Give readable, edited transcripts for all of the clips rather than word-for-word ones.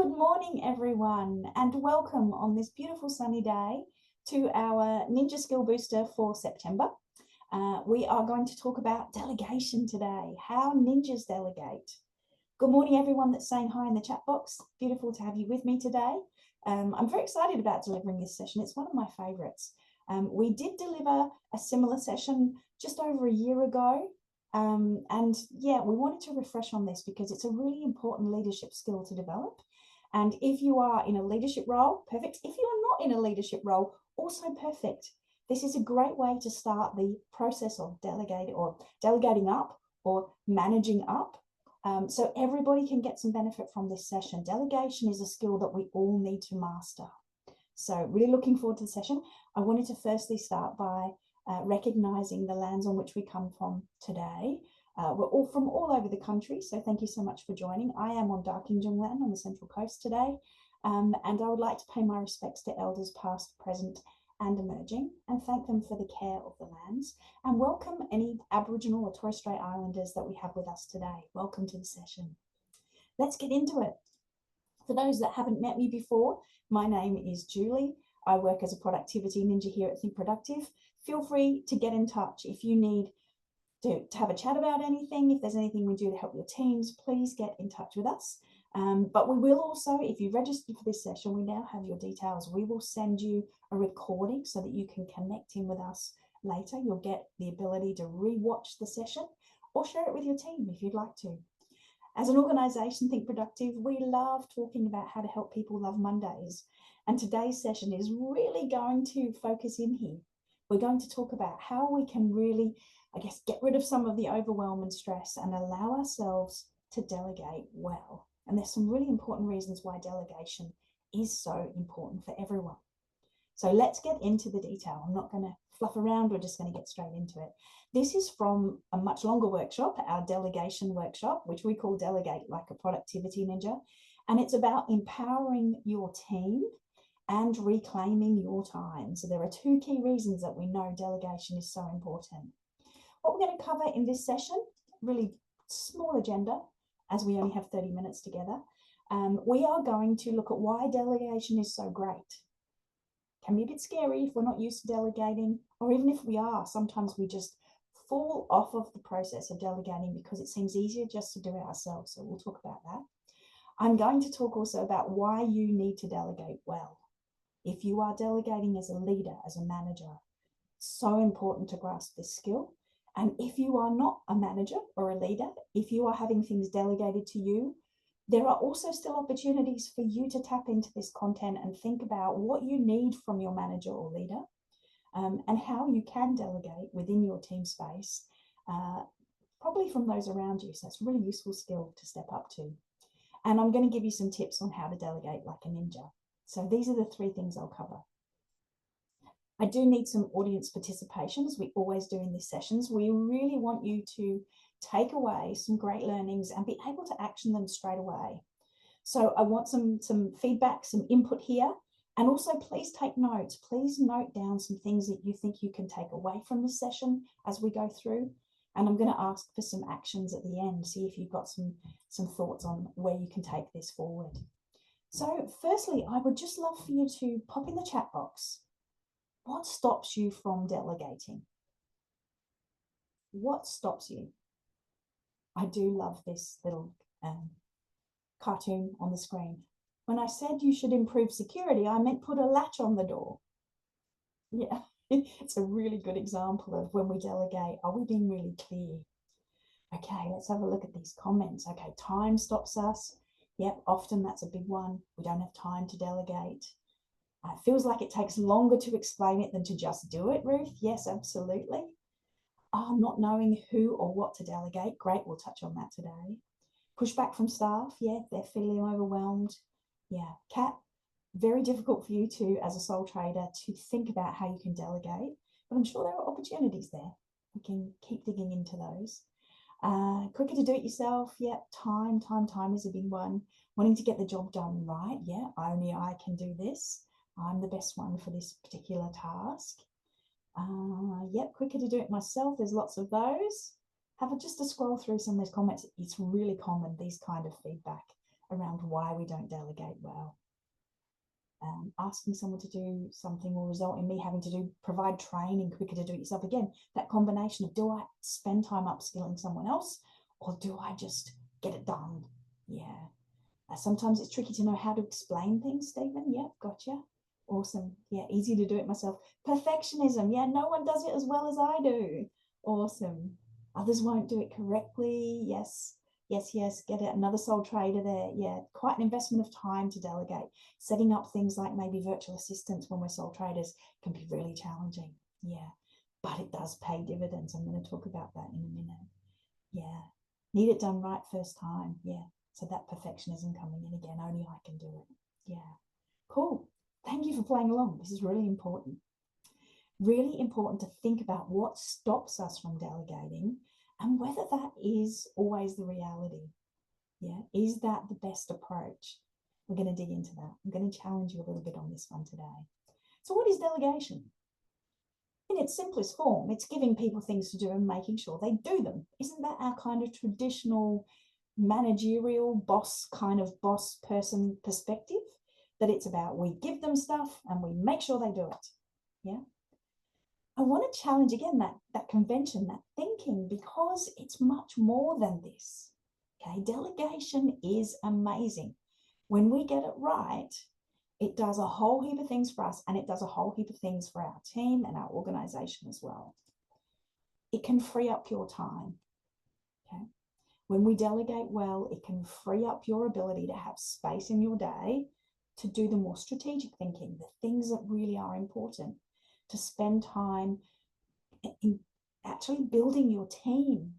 Good morning, everyone, and welcome on this beautiful sunny day to our Ninja Skill Booster for September. We are going to talk about delegation today, how ninjas delegate. Good morning, everyone that's saying hi in the chat box. Beautiful to have you with me today. I'm very excited about delivering this session. It's one of my favorites. We did deliver a similar session just over a year ago. And yeah, we wanted to refresh on this because it's a really important leadership skill to develop. And if you are in a leadership role, perfect. If you are not in a leadership role, also perfect. This is a great way to start the process of delegating up or managing up. So everybody can get some benefit from this session. Delegation is a skill that we all need to master. So really looking forward to the session. I wanted to firstly start by recognizing the lands on which we come from today. We're all from all over the country, so thank you so much for joining. I am on Darkinjung land on the Central Coast today, and I would like to pay my respects to elders past, present, and emerging, and thank them for the care of the lands, and welcome any Aboriginal or Torres Strait Islanders that we have with us today. Welcome to the session. Let's get into it. For those that haven't met me before, my name is Julie. I work as a productivity ninja here at Think Productive. Feel free to get in touch if you need to have a chat about anything. If there's anything we do to help your teams, please get in touch with us. But we will also, if you registered for this session, we now have your details. We will send you a recording so that you can connect in with us later. You'll get the ability to re-watch the session or share it with your team if you'd like to. As an organisation, Think Productive, we love talking about how to help people love Mondays. And today's session is really going to focus in here. We're going to talk about how we can really, get rid of some of the overwhelm and stress and allow ourselves to delegate well. And there's some really important reasons why delegation is so important for everyone. So let's get into the detail. I'm not going to fluff around. We're just going to get straight into it. This is from a much longer workshop, our delegation workshop, which we call Delegate Like a Productivity Ninja. And it's about empowering your team and reclaiming your time. So there are two key reasons that we know delegation is so important. What we're going to cover in this session, really small agenda, as we only have 30 minutes together, we are going to look at why delegation is so great. Can be a bit scary if we're not used to delegating, or even if we are, sometimes we just fall off of the process of delegating because it seems easier just to do it ourselves. So we'll talk about that. I'm going to talk also about why you need to delegate well. If you are delegating as a leader, as a manager, it's so important to grasp this skill. And if you are not a manager or a leader, if you are having things delegated to you, there are also still opportunities for you to tap into this content and think about what you need from your manager or leader, and how you can delegate within your team space, probably from those around you. So it's a really useful skill to step up to. And I'm going to give you some tips on how to delegate like a ninja. So these are the three things I'll cover. I do need some audience participation, as we always do in these sessions. We really want you to take away some great learnings and be able to action them straight away. So I want some feedback, some input here. And also please take notes. Please note down some things that you think you can take away from this session as we go through. And I'm going to ask for some actions at the end, see if you've got some thoughts on where you can take this forward. So firstly, I would just love for you to pop in the chat box. What stops you from delegating? What stops you? I do love this little cartoon on the screen. When I said you should improve security, I meant put a latch on the door. Yeah, it's a really good example of when we delegate, are we being really clear? Okay, let's have a look at these comments. Okay, time stops us. Yep, often that's a big one. We don't have time to delegate. It feels like it takes longer to explain it than to just do it, Ruth. Yes, absolutely. Not knowing who or what to delegate. Great, we'll touch on that today. Pushback from staff. Yeah, they're feeling overwhelmed. Yeah, Kat, very difficult for you to, as a sole trader, to think about how you can delegate. But I'm sure there are opportunities there. We can keep digging into those. Quicker to do it yourself. Yeah, time is a big one. Wanting to get the job done right. Yeah, only I can do this. I'm the best one for this particular task. Yep, quicker to do it myself. There's lots of those. Have just to scroll through some of those comments. It's really common, these kind of feedback around why we don't delegate well. Asking someone to do something will result in me having to provide training quicker to do it yourself. Again, that combination of, do I spend time upskilling someone else, or do I just get it done? Yeah. Sometimes it's tricky to know how to explain things, Stephen. Yeah, gotcha. Awesome. Yeah, easy to do it myself. Perfectionism. Yeah, no one does it as well as I do. Awesome. Others won't do it correctly. Yes, yes, yes. Get it. Another sole trader there. Yeah, quite an investment of time to delegate. Setting up things like maybe virtual assistants when we're sole traders can be really challenging. Yeah, but it does pay dividends. I'm going to talk about that in a minute. Yeah, need it done right first time. Yeah. So that perfectionism coming in again, only I can do it. Yeah. Cool. Thank you for playing along. This is really important. Really important to think about what stops us from delegating and whether that is always the reality. Yeah. Is that the best approach? We're going to dig into that. I'm going to challenge you a little bit on this one today. So what is delegation? In its simplest form, it's giving people things to do and making sure they do them. Isn't that our kind of traditional managerial boss person perspective? That it's about, we give them stuff and we make sure they do it. Yeah. I want to challenge again that convention, that thinking, because it's much more than this. Okay, delegation is amazing. When we get it right, it does a whole heap of things for us, and it does a whole heap of things for our team and our organization as well. It can free up your time. Okay. When we delegate well, it can free up your ability to have space in your day to do the more strategic thinking, the things that really are important, to spend time in actually building your team,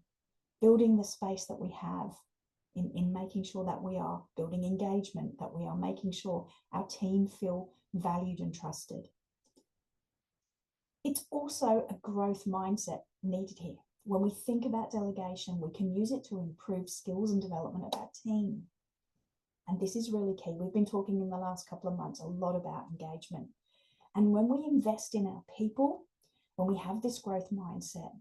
building the space that we have, in making sure that we are building engagement, that we are making sure our team feel valued and trusted. It's also a growth mindset needed here. When we think about delegation, we can use it to improve skills and development of our team. And this is really key. We've been talking in the last couple of months a lot about engagement. And when we invest in our people, when we have this growth mindset,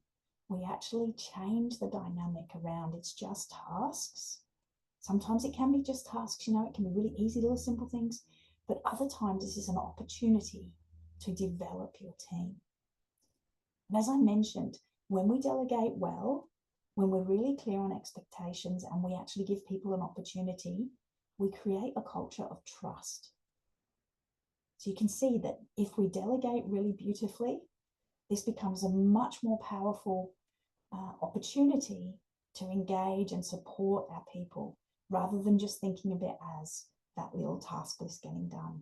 we actually change the dynamic around it's just tasks. Sometimes it can be just tasks, it can be really easy little simple things, but other times this is an opportunity to develop your team. And as I mentioned, when we delegate well, when we're really clear on expectations and we actually give people an opportunity, we create a culture of trust. So you can see that if we delegate really beautifully, this becomes a much more powerful opportunity to engage and support our people, rather than just thinking of it as that little task list getting done.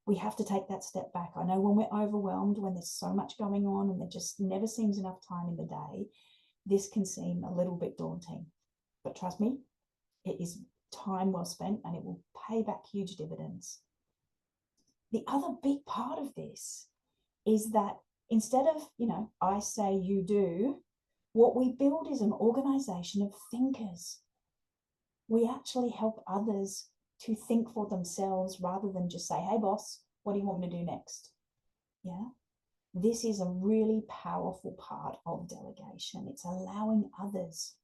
We have to take that step back. I know when we're overwhelmed, when there's so much going on and there just never seems enough time in the day, this can seem a little bit daunting. But trust me, it is time well spent and it will pay back huge dividends. The other big part of this is that instead of, I say you do, what we build is an organization of thinkers. We actually help others to think for themselves rather than just say, hey, boss, what do you want me to do next? Yeah. This is a really powerful part of delegation. It's allowing others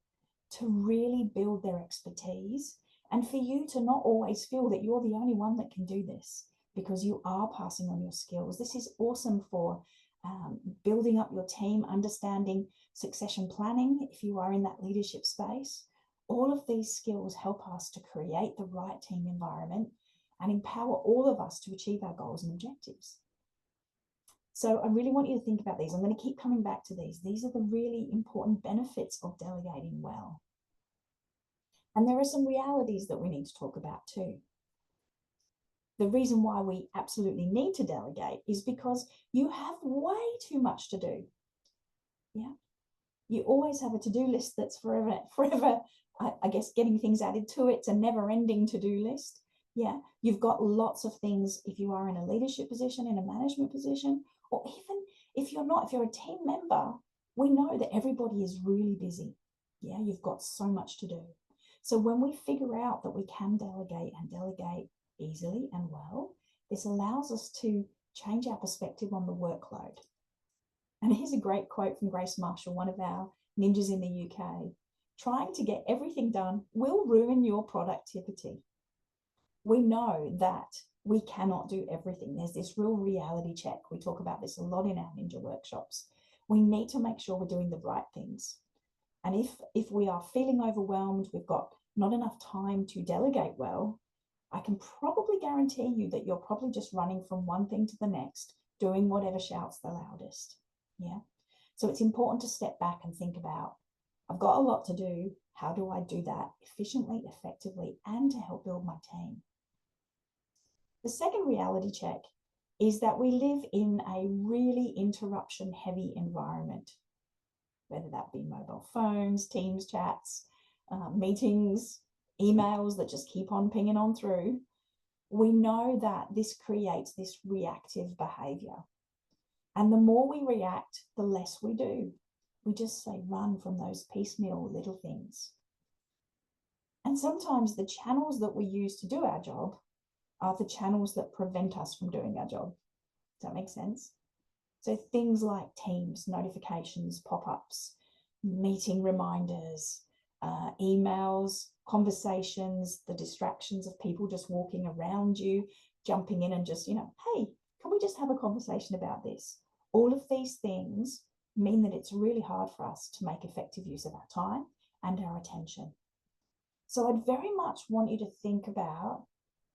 to really build their expertise and for you to not always feel that you're the only one that can do this, because you are passing on your skills. This is awesome for building up your team, understanding succession planning if you are in that leadership space. All of these skills help us to create the right team environment and empower all of us to achieve our goals and objectives. So I really want you to think about these. I'm going to keep coming back to these. These are the really important benefits of delegating well. And there are some realities that we need to talk about too. The reason why we absolutely need to delegate is because you have way too much to do. Yeah. You always have a to-do list that's forever, I guess, getting things added to it. It's a never-ending to-do list. Yeah. You've got lots of things if you are in a leadership position, in a management position, or even if you're not, if you're a team member, we know that everybody is really busy. Yeah. You've got so much to do. So when we figure out that we can delegate and delegate easily and well, this allows us to change our perspective on the workload. And here's a great quote from Grace Marshall, one of our ninjas in the UK. Trying to get everything done will ruin your productivity. we know that we cannot do everything. There's this real reality check. We talk about this a lot in our ninja workshops. We need to make sure we're doing the right things. And if we are feeling overwhelmed, we've got not enough time to delegate well, I can probably guarantee you that you're probably just running from one thing to the next, doing whatever shouts the loudest. Yeah. So it's important to step back and think about, I've got a lot to do. How do I do that efficiently, effectively, and to help build my team? The second reality check is that we live in a really interruption-heavy environment, whether that be mobile phones, Teams chats, meetings, emails that just keep on pinging on through. We know that this creates this reactive behavior. And the more we react, the less we do. We just say run from those piecemeal little things. And sometimes the channels that we use to do our job are the channels that prevent us from doing our job. Does that make sense? So things like Teams, notifications, pop-ups, meeting reminders, emails, conversations, the distractions of people just walking around you, jumping in and just, hey, can we just have a conversation about this? All of these things mean that it's really hard for us to make effective use of our time and our attention. So I'd very much want you to think about,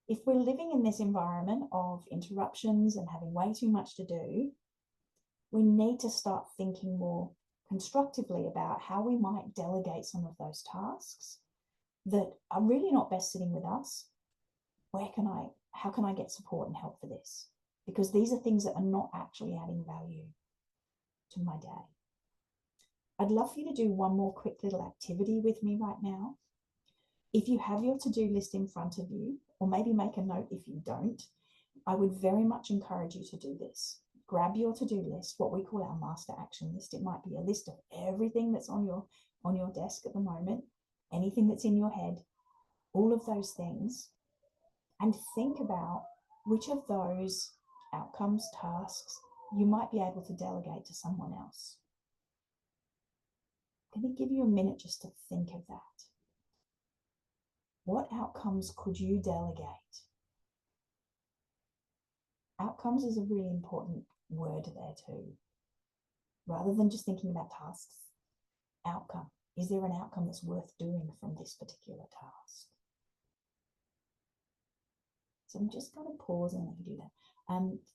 if we're living in this environment of interruptions and having way too much to do, we need to start thinking more constructively about how we might delegate some of those tasks that are really not best sitting with us. How can I get support and help for this? Because these are things that are not actually adding value to my day. I'd love for you to do one more quick little activity with me right now. If you have your to-do list in front of you, or maybe make a note if you don't, I would very much encourage you to do this. Grab your to-do list, what we call our master action list. It might be a list of everything that's on your desk at the moment, anything that's in your head, all of those things, and think about which of those outcomes, tasks, you might be able to delegate to someone else. I'm going to give you a minute just to think of that. What outcomes could you delegate? Outcomes is a really important word there too. Rather than just thinking about tasks, outcome. Is there an outcome that's worth doing from this particular task? So I'm just going to pause and let you do that.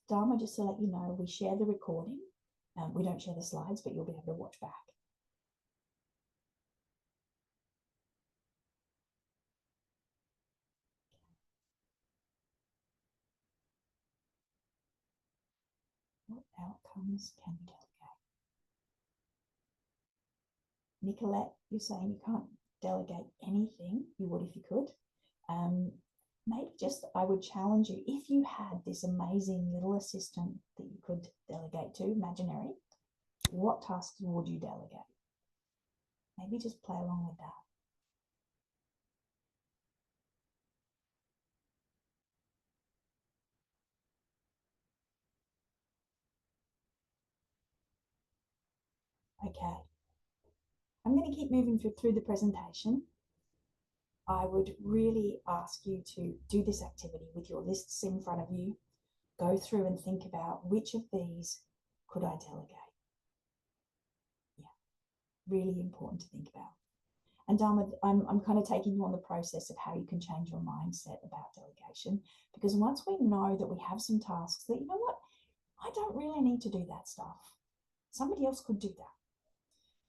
Dharma, just to let you know, we share the recording. We don't share the slides, but you'll be able to watch back. What outcomes can we delegate? Nicolette, you're saying you can't delegate anything. You would if you could. Maybe just, I would challenge you, if you had this amazing little assistant that you could delegate to, imaginary, what tasks would you delegate? Maybe just play along with that. Okay. I'm going to keep moving through the presentation. I would really ask you to do this activity with your lists in front of you. Go through and think about which of these could I delegate. Yeah, really important to think about. And Dharma, I'm kind of taking you on the process of how you can change your mindset about delegation, because once we know that we have some tasks that, you know what, I don't really need to do that stuff. Somebody else could do that.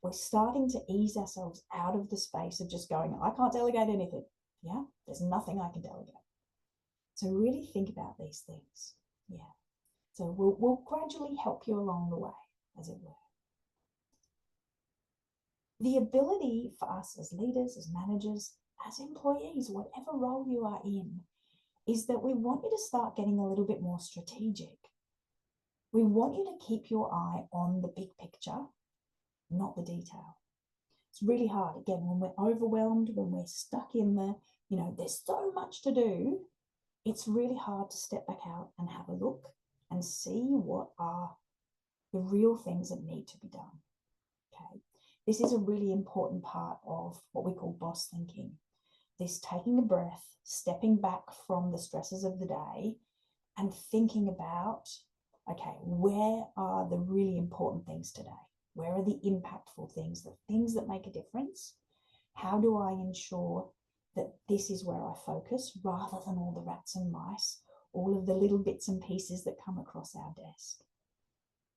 We're starting to ease ourselves out of the space of just going, I can't delegate anything. Yeah, there's nothing I can delegate. So really think about these things. Yeah. So we'll gradually help you along the way, as it were. The ability for us as leaders, as managers, as employees, whatever role you are in, is that we want you to start getting a little bit more strategic. We want you to keep your eye on the big picture, not the detail. It's really hard, again, when we're overwhelmed, when we're stuck in the, there's so much to do, it's really hard to step back out and have a look and see what are the real things that need to be done. Okay. This is a really important part of what we call boss thinking. this taking a breath, stepping back from the stresses of the day and thinking about, okay, where are the really important things today? Where are the impactful things, the things that make a difference? How do I ensure that this is where I focus rather than all the rats and mice, all of the little bits and pieces that come across our desk?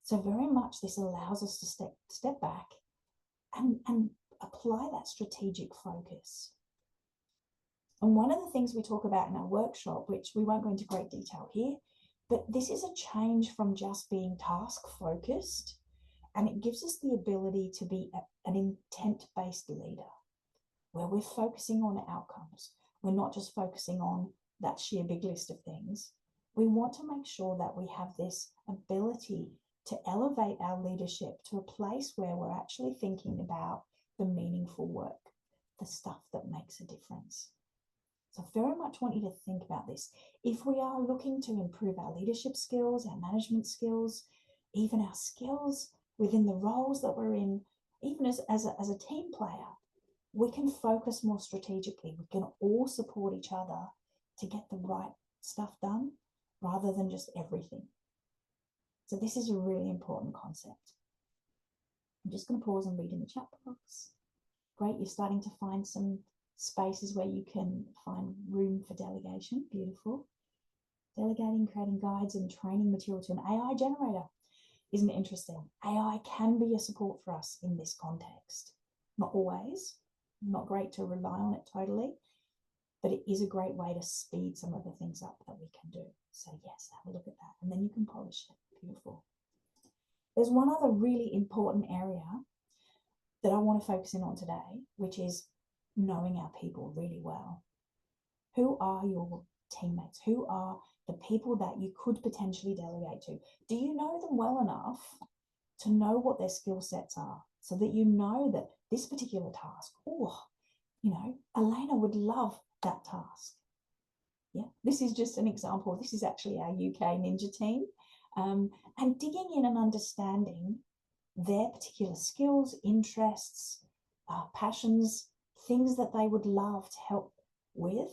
So very much this allows us to step back and apply that strategic focus. And one of the things we talk about in our workshop, which we won't go into great detail here, but this is a change from just being task focused, and it gives us the ability to be an intent-based leader, where we're focusing on outcomes. We're not just focusing on that sheer big list of things. We want to make sure that we have this ability to elevate our leadership to a place where we're actually thinking about the meaningful work, the stuff that makes a difference. So I very much want you to think about this. If we are looking to improve our leadership skills, our management skills, even our skills within the roles that we're in, even as a team player, we can focus more strategically. We can all support each other to get the right stuff done rather than just everything. So this is a really important concept. I'm just going to pause and read in the chat box. Great, you're starting to find some spaces where you can find room for delegation. Beautiful. Delegating, creating guides and training material to an AI generator. Isn't it interesting? AI can be a support for us in this context. Not always, not great to rely on it totally, but it is a great way to speed some of the things up that we can do. So yes, have a look at that, and then you can polish it. Beautiful. There's one other really important area that I want to focus in on today, which is knowing our people really well. Who are your teammates? Who are the people that you could potentially delegate to? Do you know them well enough to know what their skill sets are so that you know that this particular task, Elena would love that task. Yeah, this is just an example. This is actually our UK Ninja team. And digging in and understanding their particular skills, interests, passions, things that they would love to help with,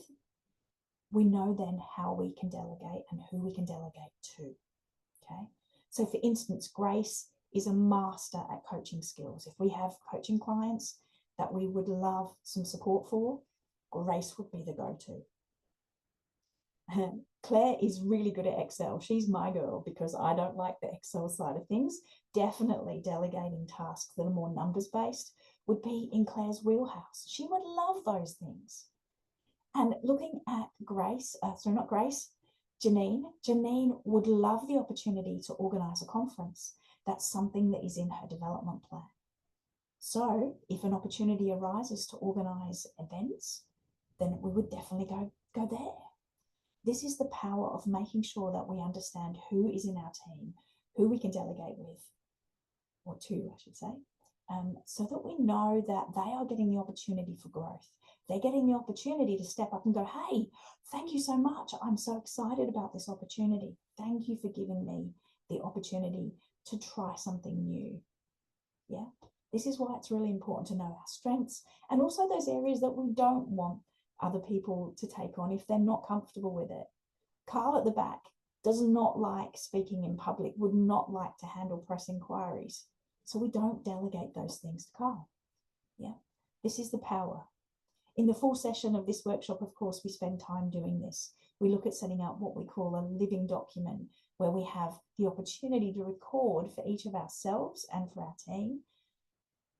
we know then how we can delegate and who we can delegate to, okay? So for instance, Grace is a master at coaching skills. If we have coaching clients that we would love some support for, Grace would be the go-to. Claire is really good at Excel. She's my girl because I don't like the Excel side of things. Definitely delegating tasks that are more numbers-based would be in Claire's wheelhouse. She would love those things. And looking at Janine. Janine would love the opportunity to organise a conference. That's something that is in her development plan. So if an opportunity arises to organise events, then we would definitely go there. This is the power of making sure that we understand who is in our team, who we can delegate with, or to, I should say, so that we know that they are getting the opportunity for growth. They're getting the opportunity to step up and go, hey, thank you so much. I'm so excited about this opportunity. Thank you for giving me the opportunity to try something new. Yeah, this is why it's really important to know our strengths and also those areas that we don't want other people to take on if they're not comfortable with it. Carl at the back does not like speaking in public, would not like to handle press inquiries. So we don't delegate those things to Carl. Yeah, this is the power. In the full session of this workshop, of course, we spend time doing this. We look at setting up what we call a living document where we have the opportunity to record for each of ourselves and for our team.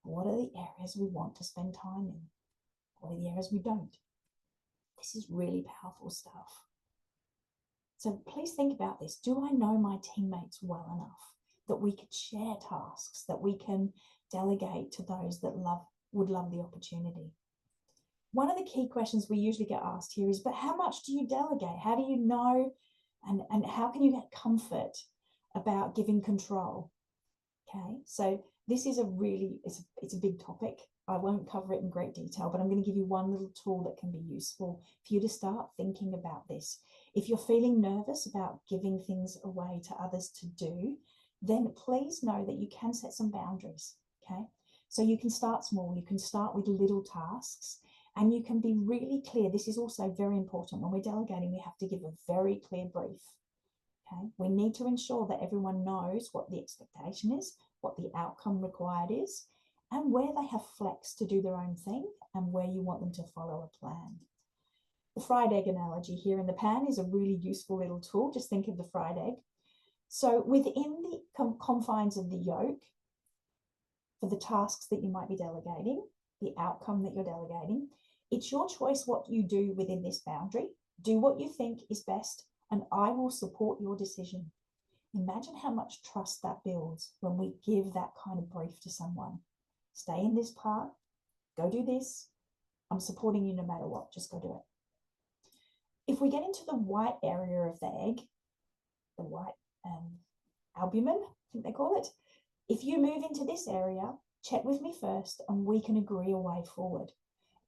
What are the areas we want to spend time in? What are the areas we don't? This is really powerful stuff. So please think about this. Do I know my teammates well enough that we could share tasks, that we can delegate to those that would love the opportunity? One of the key questions we usually get asked here is, but how much do you delegate? How do you know and how can you get comfort about giving control? Okay, so this is it's a big topic. I won't cover it in great detail, but I'm going to give you one little tool that can be useful for you to start thinking about this. If you're feeling nervous about giving things away to others to do, then please know that you can set some boundaries, okay? So you can start small. You can start with little tasks And you can be really clear. This is also very important. When we're delegating, we have to give a very clear brief. Okay, we need to ensure that everyone knows what the expectation is, what the outcome required is, and where they have flex to do their own thing and where you want them to follow a plan. The fried egg analogy here in the pan is a really useful little tool. Just think of the fried egg. So within the confines of the yolk, for the tasks that you might be delegating, the outcome that you're delegating, it's your choice what you do within this boundary. Do what you think is best, and I will support your decision. Imagine how much trust that builds when we give that kind of brief to someone. Stay in this part, go do this. I'm supporting you no matter what, just go do it. If we get into the white area of the egg, the white albumin, I think they call it, if you move into this area, check with me first and we can agree a way forward.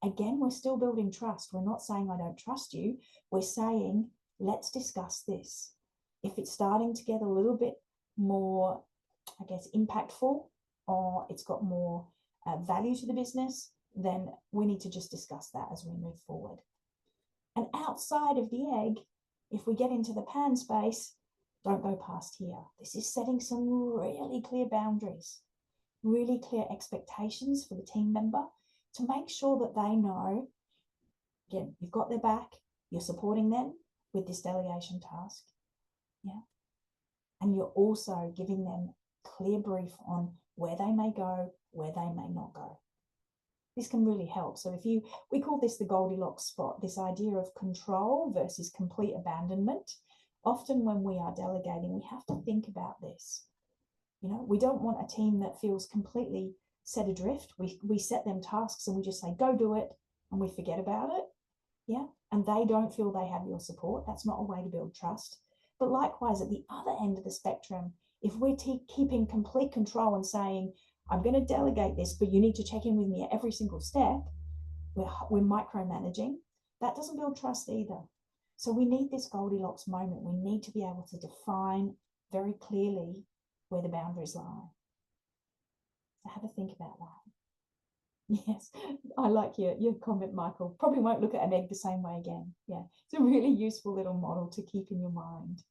Again, we're still building trust. We're not saying I don't trust you. We're saying, let's discuss this. If it's starting to get a little bit more, I guess, impactful, or it's got more value to the business, then we need to just discuss that as we move forward. And outside of the egg, if we get into the pan space, don't go past here. This is setting some really clear boundaries, really clear expectations for the team member to make sure that they know, again, you've got their back, you're supporting them with this delegation task. Yeah. And you're also giving them clear brief on where they may go, where they may not go. This can really help. So we call this the Goldilocks spot, this idea of control versus complete abandonment. Often when we are delegating, we have to think about this. You know, we don't want a team that feels completely set adrift. We set them tasks and we just say, go do it, and we forget about it. Yeah. And they don't feel they have your support. That's not a way to build trust. But likewise, at the other end of the spectrum, if we're keeping complete control and saying, I'm going to delegate this, but you need to check in with me at every single step, we're micromanaging. That doesn't build trust either. So we need this Goldilocks moment. We need to be able to define very clearly where the boundaries lie. So have a think about that. Yes, I like your comment, Michael. Probably won't look at an egg the same way again. Yeah, it's a really useful little model to keep in your mind.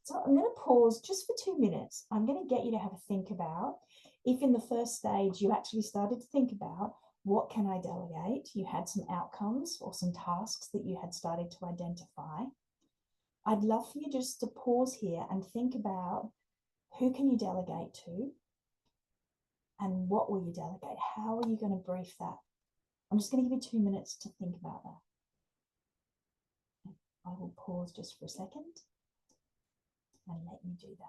So I'm going to pause just for 2 minutes. I'm going to get you to have a think about if in the first stage you actually started to think about what can I delegate? You had some outcomes or some tasks that you had started to identify. I'd love for you just to pause here and think about who can you delegate to and what will you delegate? How are you going to brief that? I'm just going to give you 2 minutes to think about that. I will pause just for a second and let you do that.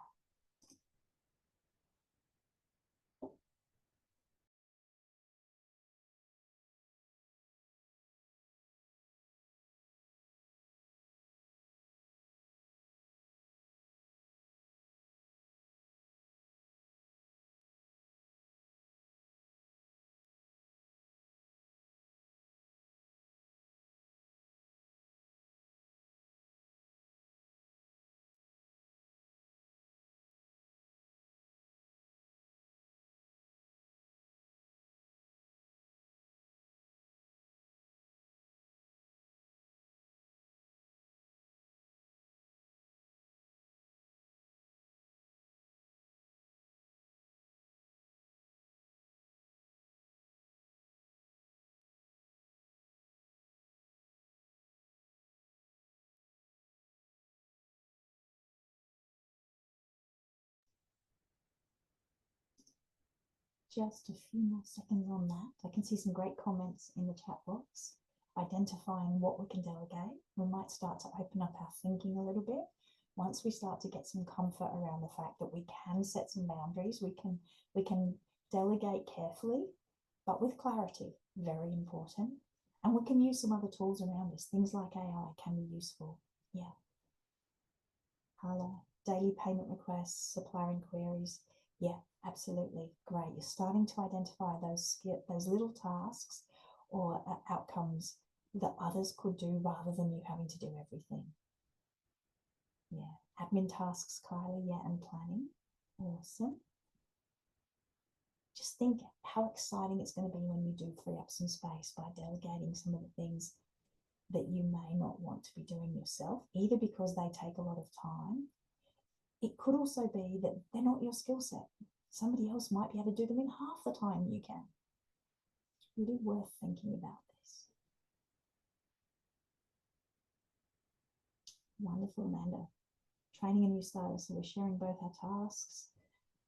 Just a few more seconds on that. I can see some great comments in the chat box, identifying what we can delegate. We might start to open up our thinking a little bit. Once we start to get some comfort around the fact that we can set some boundaries, we can delegate carefully, but with clarity, very important. And we can use some other tools around us. Things like AI can be useful. Yeah. Carla, daily payment requests, supplier inquiries. Yeah, absolutely. Great. You're starting to identify those little tasks or outcomes that others could do rather than you having to do everything. Yeah. Admin tasks, Kylie. Yeah. And planning. Awesome. Just think how exciting it's going to be when you do free up some space by delegating some of the things that you may not want to be doing yourself, either because they take a lot of time. It could also be that they're not your skill set. Somebody else might be able to do them in half the time you can. It's really worth thinking about this. Wonderful, Amanda. Training a new stylist, so we're sharing both our tasks.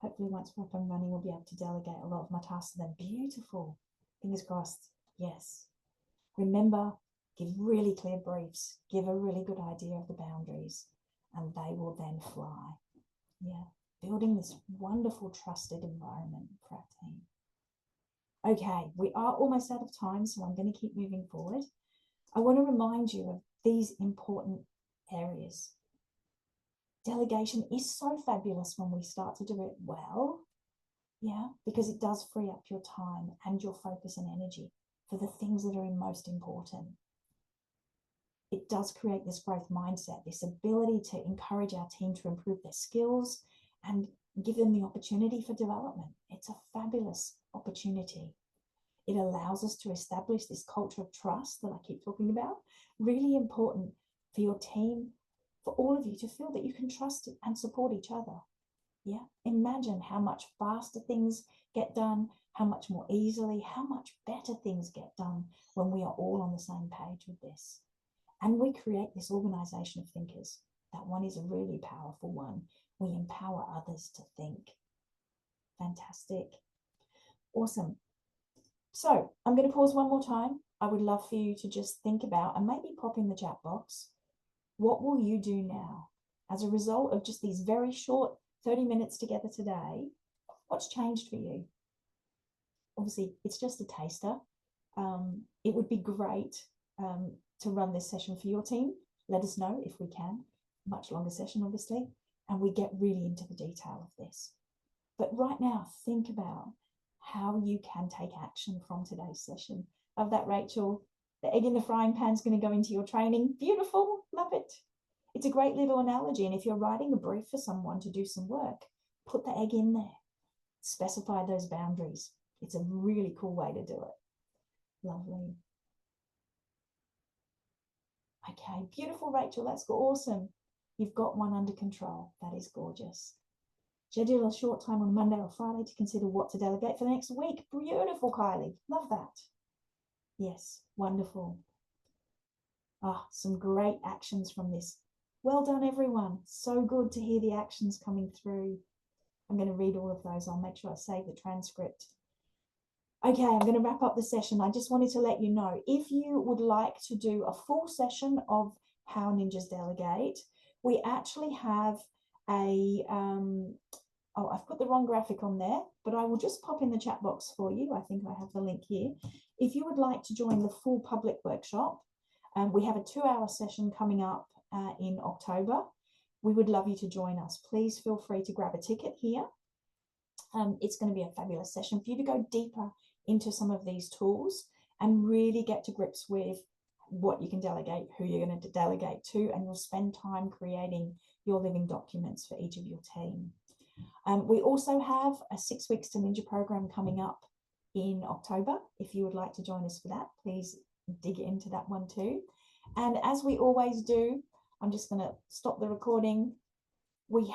Hopefully once we're up and running, we'll be able to delegate a lot of my tasks to them. Beautiful. Fingers crossed. Yes. Remember, give really clear briefs. Give a really good idea of the boundaries, and they will then fly. Yeah. Building this wonderful, trusted environment for our team. Okay, we are almost out of time, so I'm going to keep moving forward. I want to remind you of these important areas. Delegation is so fabulous when we start to do it well, yeah, because it does free up your time and your focus and energy for the things that are most important. It does create this growth mindset, this ability to encourage our team to improve their skills and give them the opportunity for development. It's a fabulous opportunity. It allows us to establish this culture of trust that I keep talking about. Really important for your team, for all of you to feel that you can trust and support each other. Yeah, imagine how much faster things get done, how much more easily, how much better things get done when we are all on the same page with this. And we create this organization of thinkers. That one is a really powerful one. We empower others to think. Fantastic. Awesome. So I'm going to pause one more time. I would love for you to just think about and maybe pop in the chat box. What will you do now as a result of just these very short 30 minutes together today? What's changed for you? Obviously, it's just a taster. It would be great to run this session for your team. Let us know if we can. Much longer session, obviously, and we get really into the detail of this. But right now, think about how you can take action from today's session. Love that, Rachel. The egg in the frying pan is going to go into your training. Beautiful. Love it. It's a great little analogy. And if you're writing a brief for someone to do some work, put the egg in there. Specify those boundaries. It's a really cool way to do it. Lovely. Okay, beautiful, Rachel. That's awesome. You've got one under control. That is gorgeous. Schedule a short time on Monday or Friday to consider what to delegate for the next week. Beautiful, Kylie. Love that. Yes, wonderful. Some great actions from this. Well done, everyone. So good to hear the actions coming through. I'm going to read all of those. I'll make sure I save the transcript. Okay, I'm going to wrap up the session. I just wanted to let you know, if you would like to do a full session of How Ninjas Delegate, we actually have a, I've put the wrong graphic on there, but I will just pop in the chat box for you. I think I have the link here. If you would like to join the full public workshop, we have a 2-hour session coming up in October. We would love you to join us. Please feel free to grab a ticket here. It's going to be a fabulous session for you to go deeper into some of these tools and really get to grips with what you can delegate, who you're going to delegate to, and you'll spend time creating your living documents for each of your team. We also have a 6 Weeks to Ninja program coming up in October. If you would like to join us for that, please dig into that one too. And as we always do, I'm just going to stop the recording. We